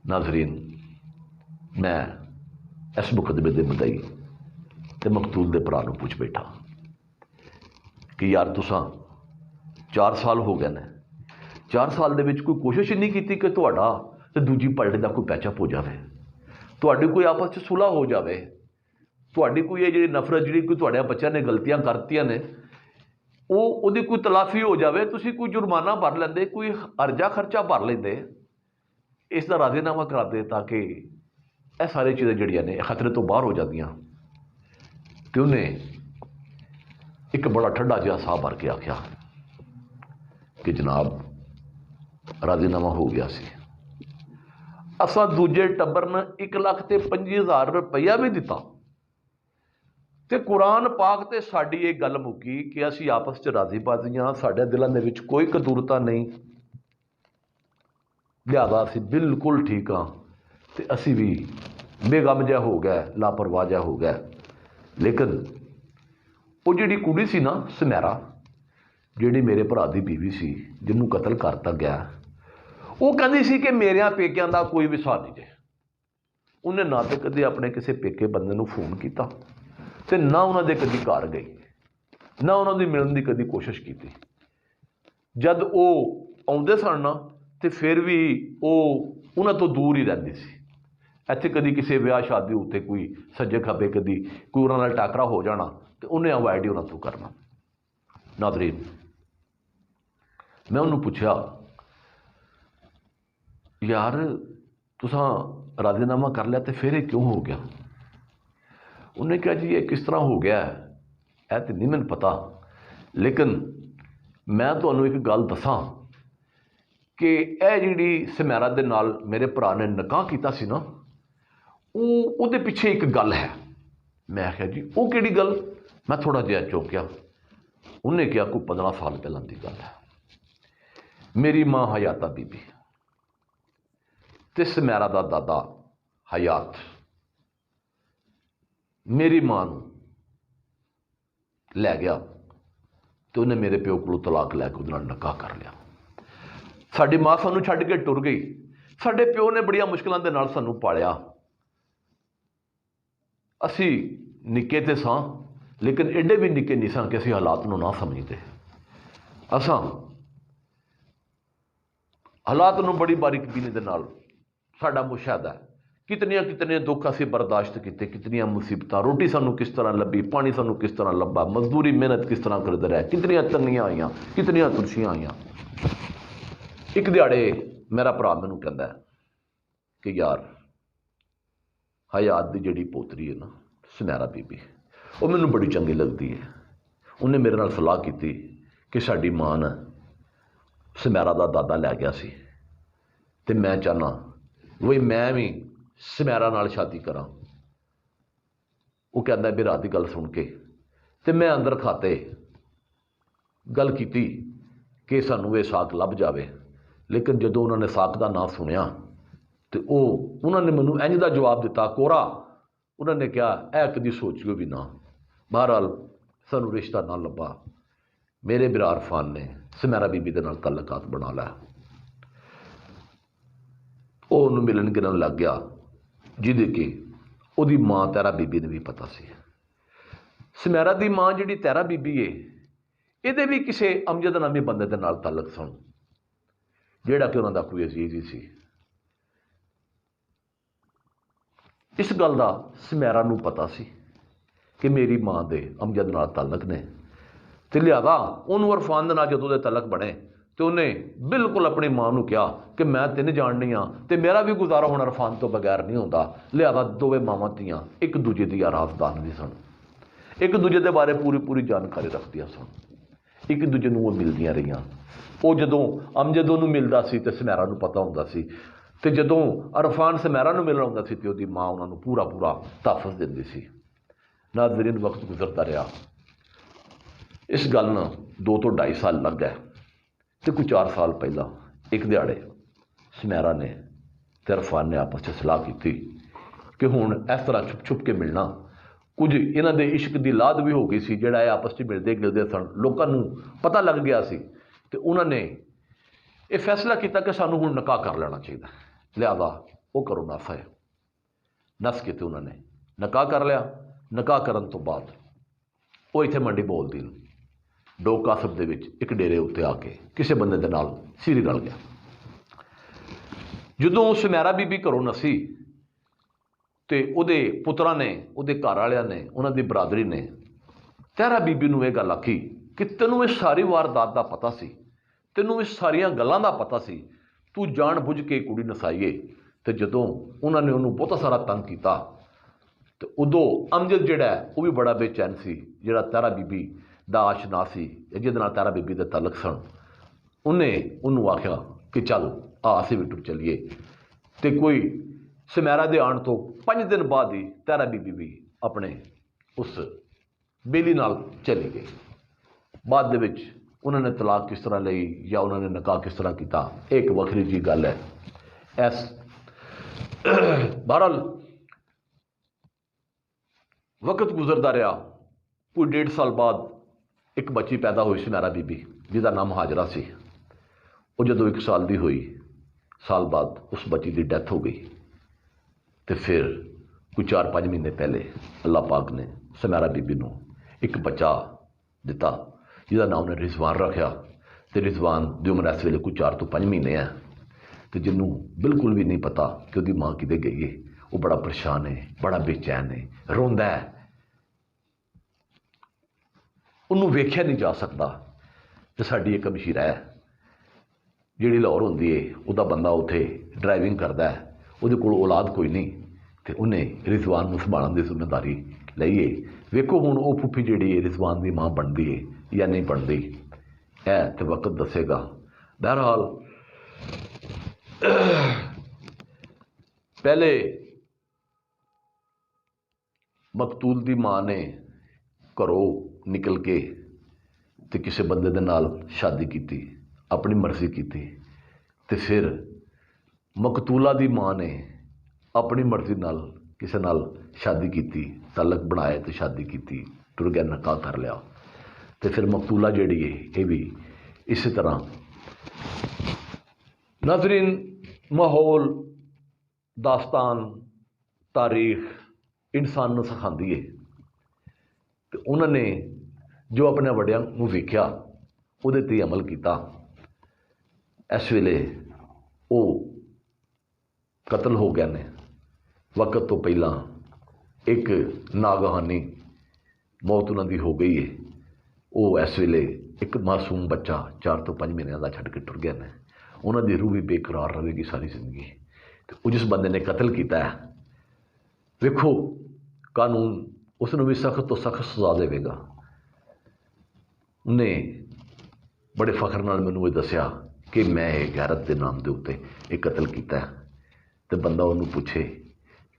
नाजरीन, मैं इस मुकदमे के मुद्दई ते मकतूल के भरा पूछ बैठा कि यार तुसां 4 साल हो गए ने, 4 साल दे विच कोई कोशिश ही नहीं की कि तुहाडा ते दूजी पार्टी का कोई पैचअप हो जाए, तुहाडी कोई आपस च सुलह हो जाए, तुहाडी कोई ये जिहड़ी नफरत जिहड़ी कोई तुहाडे बच्चों ने गलतियां करतियां ने ਉਹਦੀ कोई तलाफी हो जाए, तुसीं कोई जुर्माना भर लेंदे, कोई अर्जा खर्चा भर लेंदे, इसका राजीनामा करा दे ताकि यह सारी चीज़ें जड़ियाँ ने खतरे तो बाहर हो जादियाँ। तो उन्हें एक बड़ा ठंडा जिहा साह भर के आख्या कि जनाब राजीनामा हो गया सी, असां दूजे टब्बर ने 1,25,000 रुपया भी दिता ते कुरान पाक ते साडी ये गल मुकी कि असीं आपस च राजीबाजी हाँ, साडे दिलों दे विच कोई कदूरता नहीं, लिहाजा असीं बिल्कुल ठीक हाँ ते असीं भी बेगम जिहा हो गया, लापरवाह जिहा हो गया। लेकिन वो जिहड़ी कुड़ी सी ना सुनैरा, जिहड़ी मेरे भरा दी बीवी सी जिन्हों कतल करता गया, वो कहती सी कि मेरे पेकियां दा कोई भी साथ नहीं जे। उन्हें ना तो कदे अपने किसी पेके बंदे नूं फोन किया ते ना उन्होंने कभी घर गई, ना उन्होंने मिलने की कभी कोशिश की। जब वो आउंदे सन ना तो फिर भी वो उन्होंने तो दूर ही रहती सी। इत्थे कभी किसी विआह शादी उत्ते कोई सज्जे खब्बे कभी कोई उन्होंने नाल टाकरा हो जाना तो उन्हें अवॉइड ही उन्होंने तो करना। नाज़रीन, मैं उन्होंने पूछा यार तुसां राजीनामा कर लिया तो फिर ये क्यों हो गया? उन्हें कहा जी ये किस तरह हो गया है, यह तो नहीं मैंने पता, लेकिन मैं तुहानूं एक गल दसां कि यह जिहड़ी सुनैरा दे नाल मेरे भरा ने निकाह कीता सी ना, उहदे पिछे एक गल है। मैं आख्या जी वो किहड़ी गल? मैं थोड़ा जिहा चौंकिया। उन्हें कहा कोई 15 साल पहलां दी गल है। मेरी माँ हयाता बीबी ते सुनैरा दा दादा हयात मेरी मां लै गया तो उन्हें मेरे प्यो को तलाक लैके उहदे नाल निकाह कर लिया। साडी मां सानू छड्ड के टुर गई। साडे प्यो ने बड़िया मुश्किलों के नाल सानू पालिया। असी निक्के ते सां, लेकिन एडे भी निक्के नहीं सन कि असी हालात नूं ना समझते। असां हालात नूं बड़ी बारीकबीनी दे नाल साडा मुशाहदा है। कितनियां कितने दुख असी बर्दाश्त किए, कितनियां मुसीबत, रोटी सानू किस तरह लभी, पानी सानू किस तरह लभा, मजदूरी मेहनत किस तरह करते रहे, कितनियां तंगियां आईयां, कितनियां तुरशियां आईयां। एक दिहाड़े मेरा भरा मैनू कहता है कि यार हयात की जिहड़ी पोतरी है ना सुनैरा बीबी, वो मैनू बड़ी चंगी लगती है। उन्हें मेरे नाल सलाह की कि साडी मां ने सुनैरा दा दादा लै गया सी ते मैं चाहना वही मैं भी सुनैरा नाल शादी करा। वो कहता भी रात की गल सुन के ते मैं अंदर खाते गल की कि सानू ये साक लभ जाए। लेकिन जो उन्होंने साक का नाम सुनिया तो उन्होंने मैनू इंज का जवाब दिता कोरा। उन्होंने कहा ऐ कभी सोचियो भी ना, बहरहाल सानू रिश्ता ना लभा। मेरे बिरार फान ने सुनैरा बीबी के नाल तल्लकात बना लिया। वो उन्होंने मिलन गिरन लग गया, जिहदे कि उहदी मां तैरा बीबी ने भी पता सी। सुनैरा दी मां जिहड़ी तैरा बीबी है, ये भी किसी अमजद नामी बंदे के नाल ताल्लुक सन, जिहड़ा कि उन्हां दा कोई अजीज ही सी। इस गल का सुनैरा नूं पता सी कि मेरी मां दे अमजद नाल ताल्लुक ने, ते लिहाजा उन्होंने इरफान दे नाल जदों दे ताल्लुक बने तो उन्हें बिल्कुल अपनी मां नूं कहा कि मैं तेन जाननी हाँ तो मेरा भी गुजारा हुण इरफान तो बगैर नहीं होंदा। लिहाजा दोवें मावां धीआं एक दूजे की आराजदार भी सन, एक दूजे के बारे पूरी पूरी जानकारी रखदियां सन, एक दूजे नूं वो मिलदियां रहियां। वो जदों अमजद नूं मिलदा सी ते सुनैरा नूं पता हुंदा सी, ते जदों इरफान सुनैरा नूं मिलण आउंदा सी ते उहदी मां उन्हां नूं पूरा पूरा तहफ़्फ़ुज़ दिंदी सी। नाज़रीन, वक्त गुजरता रहा, इस गल नूं 2 तो 2.5 साल लग गए तो कोई 4 साल पहला एक दिहाड़े सुनैरा ने ते इरफान ने आपस में सलाह की कि हुण इस तरह छुप छुप के मिलना, कुछ इन्हां दे इश्क की लाद भी हो गई सी, जिहड़ा ये आपस में मिलते गिलते सन, लोगों नूं पता लग गया सी ते उन्होंने ये फैसला किया कि सानू हुण निकाह कर लेना चाहिए। लिहाजा ਉਹ ਘਰੋਂ ਨੱਸ ਆਏ। ਨੱਸ ਕੇ ਤੇ ਉਹਨਾਂ ਨੇ ਨਿਕਾਹ ਕਰ ਲਿਆ। ਨਿਕਾਹ ਕਰਨ ਤੋਂ ਬਾਅਦ ਉਹ ਇੱਥੇ ਮੰਡੀ ਬੋਲਦੀ ਨੂੰ ਡੋਕ ਕਾਸਬ ਦੇ ਵਿੱਚ ਇੱਕ ਡੇਰੇ ਉੱਤੇ ਆ ਕੇ ਕਿਸੇ ਬੰਦੇ ਦੇ ਨਾਲ ਸੀਰੀ ਰਲ ਗਿਆ। ਜਦੋਂ ਸੁਮੈਰਾ ਬੀਬੀ ਘਰੋਂ ਨੱਸੀ ਤੇ ਉਹਦੇ ਪੁੱਤਰਾਂ ਨੇ, ਉਹਦੇ ਘਰ ਵਾਲਿਆਂ ਨੇ, ਉਹਨਾਂ ਦੀ ਬਰਾਦਰੀ ਨੇ ਤਹਿਰਾ ਬੀਬੀ ਨੂੰ ਇਹ ਗੱਲ ਆਖੀ ਕਿ ਤੈਨੂੰ ਇਹ ਸਾਰੀ ਵਾਰਦਾਤ ਦਾ ਪਤਾ ਸੀ, ਤੈਨੂੰ ਇਹ ਸਾਰੀਆਂ ਗੱਲਾਂ ਦਾ ਪਤਾ ਸੀ, ਤੂੰ ਜਾਣ ਬੁੱਝ ਕੇ ਕੁੜੀ ਨਸਾਈਏ। ਤੇ ਜਦੋਂ ਉਹਨਾਂ ਨੇ ਉਹਨੂੰ ਬਹੁਤਾ ਸਾਰਾ ਤੰਗ ਕੀਤਾ ਤੇ ਉਦੋਂ ਅਮਜਦ ਜਿਹੜਾ ਉਹ ਵੀ ਬੜਾ ਬੇਚੈਨ ਸੀ, ਜਿਹੜਾ ਤਹਿਰਾ ਬੀਬੀ ਦਾ ਆਸ਼ਨਾ ਸੀ, ਜਿਹਦੇ ਨਾਲ ਤਹਿਰਾ ਬੀਬੀ ਦੇ ਤਾਲੁਕ ਸਨ। ਉਹਨੇ ਉਹਨੂੰ ਆਖਿਆ ਕਿ ਚੱਲ ਆ ਅਸੀਂ ਵੀ ਟੁਰ ਚੱਲੀਏ। ਤੇ ਕੋਈ ਸੁਮੈਰਾ ਦੇ ਆਉਣ ਤੋਂ 5 ਦਿਨ ਬਾਅਦ ਹੀ ਤਹਿਰਾ ਬੀਬੀ ਵੀ ਆਪਣੇ ਉਸ ਬੇਲੀ ਨਾਲ ਚਲੀ ਗਈ। ਬਾਅਦ ਦੇ ਵਿੱਚ ਉਹਨਾਂ ਨੇ ਤਲਾਕ ਕਿਸ ਤਰ੍ਹਾਂ ਲਈ ਜਾਂ ਉਹਨਾਂ ਨੇ ਨਿਕਾਹ ਕਿਸ ਤਰ੍ਹਾਂ ਕੀਤਾ, ਇਹ ਇੱਕ ਵੱਖਰੀ ਜਿਹੀ ਗੱਲ ਹੈ। ਬਹਰਹਾਲ ਵਕਤ ਗੁਜ਼ਰਦਾ ਰਿਹਾ। ਕੋਈ 1.5 ਸਾਲ ਬਾਅਦ ਇੱਕ ਬੱਚੀ ਪੈਦਾ ਹੋਈ ਸੁਮੈਰਾ ਬੀਬੀ, ਜਿਹਦਾ ਨਾਮ ਹਾਜਰਾ ਸੀ। ਉਹ ਜਦੋਂ 1 ਸਾਲ ਦੀ ਹੋਈ, ਸਾਲ ਬਾਅਦ ਉਸ ਬੱਚੀ ਦੀ ਡੈਥ ਹੋ ਗਈ। ਤੇ ਫਿਰ ਕੋਈ 4-5 ਮਹੀਨੇ ਪਹਿਲੇ ਅੱਲਾਹ ਪਾਕ ਨੇ ਸੁਮੈਰਾ ਬੀਬੀ ਨੂੰ ਇੱਕ ਬੱਚਾ ਦਿੱਤਾ, ਜਿਹਦਾ ਨਾਮ ਉਹਨੇ ਰਿਜ਼ਵਾਨ ਰੱਖਿਆ। ਤੇ ਰਿਜ਼ਵਾਨ ਦੀ ਉਮਰ ਇਸ ਵੇਲੇ ਕੋਈ 4 ਤੋਂ 5 ਮਹੀਨੇ ਹੈ। ਤੇ ਜਿਹਨੂੰ ਬਿਲਕੁਲ ਵੀ ਨਹੀਂ ਪਤਾ ਕਿ ਉਹਦੀ ਮਾਂ ਕਿਤੇ ਗਈ ਹੈ। ਉਹ ਬੜਾ ਪਰੇਸ਼ਾਨ ਹੈ, ਬੜਾ ਬੇਚੈਨ ਹੈ, ਰੋਂਦਾ ਹੈ। ਉਹਨੂੰ ਵੇਖਿਆ ਨਹੀਂ ਜਾ ਸਕਦਾ। ਤੇ ਸਾਡੀ ਇੱਕ ਹਮਸ਼ੀਰਾ ਹੈ ਜਿਹੜੀ ਲਾਹੌਰ ਹੁੰਦੀ ਹੈ, ਉਹਦਾ ਬੰਦਾ ਉੱਥੇ ਡਰਾਈਵਿੰਗ ਕਰਦਾ ਹੈ, ਉਹਦੇ ਕੋਲ ਔਲਾਦ ਕੋਈ ਨਹੀਂ, ਤੇ ਉਹਨੇ ਰਿਜ਼ਵਾਨ ਨੂੰ ਸੰਭਾਲਣ ਦੀ ਜ਼ਿੰਮੇਵਾਰੀ ਲਈ ਹੈ। ਵੇਖੋ ਹੁਣ ਉਹ ਫੁੱਫੀ ਜਿਹੜੀ ਹੈ ਰਿਜ਼ਵਾਨ ਦੀ ਮਾਂ ਬਣਦੀ ਹੈ ਜਾਂ ਨਹੀਂ ਬਣਦੀ, ਇਹ ਤੇ ਵਕਤ ਦੱਸੇਗਾ। ਬਹਰਹਾਲ ਪਹਿਲੇ ਮਕਤੂਲ ਦੀ ਮਾਂ ਨੇ ਘਰੋਂ ਨਿਕਲ ਕੇ ਤੇ ਕਿਸੇ ਬੰਦੇ ਦੇ ਨਾਲ ਸ਼ਾਦੀ ਕੀਤੀ, ਆਪਣੀ ਮਰਜ਼ੀ ਕੀਤੀ। ਤੇ ਫਿਰ ਮਕਤੂਲਾ ਦੀ ਮਾਂ ਨੇ ਆਪਣੀ ਮਰਜ਼ੀ ਨਾਲ ਕਿਸੇ ਨਾਲ ਸ਼ਾਦੀ ਕੀਤੀ, ਤਾਲਕ ਬਣਾਇਆ ਤੇ ਸ਼ਾਦੀ ਕੀਤੀ, ਟੁਰ ਗਿਆ, ਨਿਕਾਹ ਕਰ ਲਿਆ। ਤੇ ਫਿਰ ਮਕਤੂਲਾ ਜਿਹੜੀ ਹੈ ਇਹ ਵੀ ਇਸੇ ਤਰ੍ਹਾਂ। ਨਾਜ਼ਰੀਨ, ਮਾਹੌਲ, ਦਾਸਤਾਨ, ਤਾਰੀਖ ਇਨਸਾਨ ਨੂੰ ਸਿਖਾਉਂਦੀ ਹੈ। ਤੇ ਉਹਨਾਂ ਨੇ ਜੋ ਆਪਣੇ ਵੱਡਿਆਂ ਨੂੰ ਵੇਖਿਆ ਉਹਦੇ 'ਤੇ ਅਮਲ ਕੀਤਾ। ਇਸ ਵੇਲੇ ਉਹ ਕਤਲ ਹੋ ਗਏ ਨੇ। ਵਕਤ ਤੋਂ ਪਹਿਲਾਂ ਇੱਕ ਨਾਗਹਾਨੀ ਮੌਤ ਉਹਨਾਂ ਦੀ ਹੋ ਗਈ ਹੈ। ਉਹ ਇਸ ਵੇਲੇ ਇੱਕ ਮਾਸੂਮ ਬੱਚਾ 4 ਤੋਂ 5 ਮਹੀਨਿਆਂ ਦਾ ਛੱਡ ਕੇ ਟੁਰ ਗਏ ਨੇ। ਉਹਨਾਂ ਦੀ ਰੂਹ ਵੀ ਬੇਕਰਾਰ ਰਹੇਗੀ ਸਾਰੀ ਜ਼ਿੰਦਗੀ। ਤੇ ਉਹ ਜਿਸ ਬੰਦੇ ਨੇ ਕਤਲ ਕੀਤਾ ਹੈ, ਵੇਖੋ ਕਾਨੂੰਨ ਉਸ ਨੂੰ ਵੀ ਸਖਤ ਤੋਂ ਸਖਤ ਸਜ਼ਾ ਦੇਵੇਗਾ। ਉਹਨੇ ਬੜੇ ਫਖਰ ਨਾਲ ਮੈਨੂੰ ਇਹ ਦੱਸਿਆ ਕਿ ਮੈਂ ਇਹ ਗੈਰਤ ਦੇ ਨਾਮ ਦੇ ਉੱਤੇ ਇਹ ਕਤਲ ਕੀਤਾ। ਤੇ ਬੰਦਾ ਉਹਨੂੰ ਪੁੱਛੇ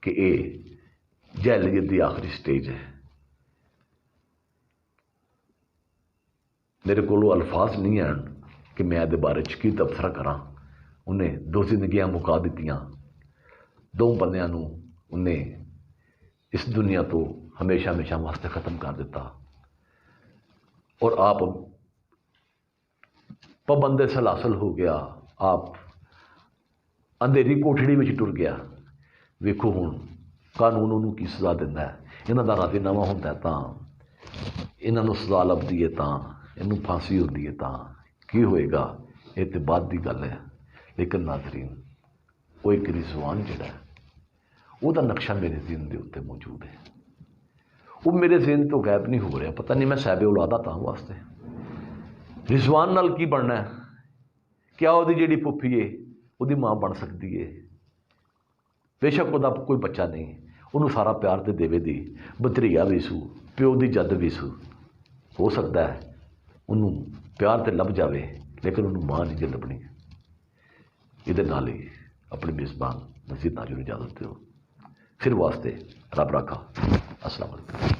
ਕਿ ਇਹ ਜਹਿਲੀਅਤ ਦੀ ਆਖਰੀ ਸਟੇਜ ਹੈ। ਮੇਰੇ ਕੋਲ ਅਲਫਾਜ਼ ਨਹੀਂ ਹਨ ਕਿ ਮੈਂ ਇਹਦੇ ਬਾਰੇ 'ਚ ਕੀ ਤਬਸਰਾ ਕਰਾਂ। ਉਹਨੇ 2 ਜ਼ਿੰਦਗੀਆਂ ਮੁਕਾ ਦਿੱਤੀਆਂ, 2 ਬੰਦਿਆਂ ਨੂੰ ਉਹਨੇ ਇਸ ਦੁਨੀਆ ਤੋਂ ਹਮੇਸ਼ਾ ਹਮੇਸ਼ਾ ਵਾਸਤੇ ਖ਼ਤਮ ਕਰ ਦਿੱਤਾ। ਔਰ ਆਪ ਪਾਬੰਦੇ ਸਲਾਸਲ ਹੋ ਗਿਆ, ਆਪ ਅੰਧੇਰੀ ਕੋਠੜੀ ਵਿੱਚ ਟੁਰ ਗਿਆ। ਵੇਖੋ ਹੁਣ ਕਾਨੂੰਨ ਉਹਨੂੰ ਕੀ ਸਜ਼ਾ ਦਿੰਦਾ ਹੈ। ਇਹਨਾਂ ਦਾ ਰਾਜ਼ੀਨਾਮਾ ਹੁੰਦਾ ਤਾਂ ਇਹਨਾਂ ਨੂੰ ਸਜ਼ਾ ਲੱਭਦੀ ਹੈ, ਤਾਂ ਇਹਨੂੰ ਫਾਂਸੀ ਹੁੰਦੀ ਹੈ, ਤਾਂ ਕੀ ਹੋਏਗਾ ਇਹ ਤੇ ਬਾਅਦ ਦੀ ਗੱਲ ਹੈ। ਲੇਕਿਨ ਨਾਜ਼ਰੀਨ, ਉਹ ਇੱਕ ਰਿਜ਼ਵਾਨ ਜਿਹੜਾ ਉਹਦਾ ਨਕਸ਼ਾ ਮੇਰੇ ਜ਼ਿਹਨ ਦੇ ਉੱਤੇ ਮੌਜੂਦ ਹੈ। ਉਹ ਮੇਰੇ ਜ਼ਿਹਨ ਤੋਂ ਗਾਇਬ ਨਹੀਂ ਹੋ ਰਿਹਾ। ਪਤਾ ਨਹੀਂ ਮੈਂ ਸਾਹਿਬ ਔਲਾਦਾ ਤਾਂ ਵਾਸਤੇ ਰਿਜ਼ਵਾਨ ਨਾਲ ਕੀ ਬਣਨਾ ਹੈ। ਕਿਆ ਉਹਦੀ ਜਿਹੜੀ ਫੁੱਫੀ ਹੈ ਉਹਦੀ ਮਾਂ ਬਣ ਸਕਦੀ ਹੈ? ਬੇਸ਼ੱਕ ਉਹਦਾ ਕੋਈ ਬੱਚਾ ਨਹੀਂ, ਉਹਨੂੰ ਸਾਰਾ ਪਿਆਰ ਤੇ ਦੇਵੇ ਦੀ ਭਤਰੀਆ ਵੀ ਸੂ, ਪਿਓ ਦੀ ਜੱਦ ਵੀ ਸੂ। ਹੋ ਸਕਦਾ ਹੈ ਉਹਨੂੰ ਪਿਆਰ ਤੇ ਲੱਭ ਜਾਵੇ, ਲੇਕਿਨ ਉਹਨੂੰ ਮਾਂ ਨਹੀਂ ਜੇ ਲੱਭਣੀ। ਇਹਦੇ ਨਾਲ ਹੀ ਆਪਣੀ ਮੇਜ਼ਬਾਨ ਮਜ਼ੀਦ ਨਾਜ਼ਰ ਨੂੰ ਇਜਾਜ਼ਤ ਦਿਓ। ਫਿਰ ਵਾਸਤੇ ਰੱਬ ਰਾਖਾ। अस्सलाम वालेकुम।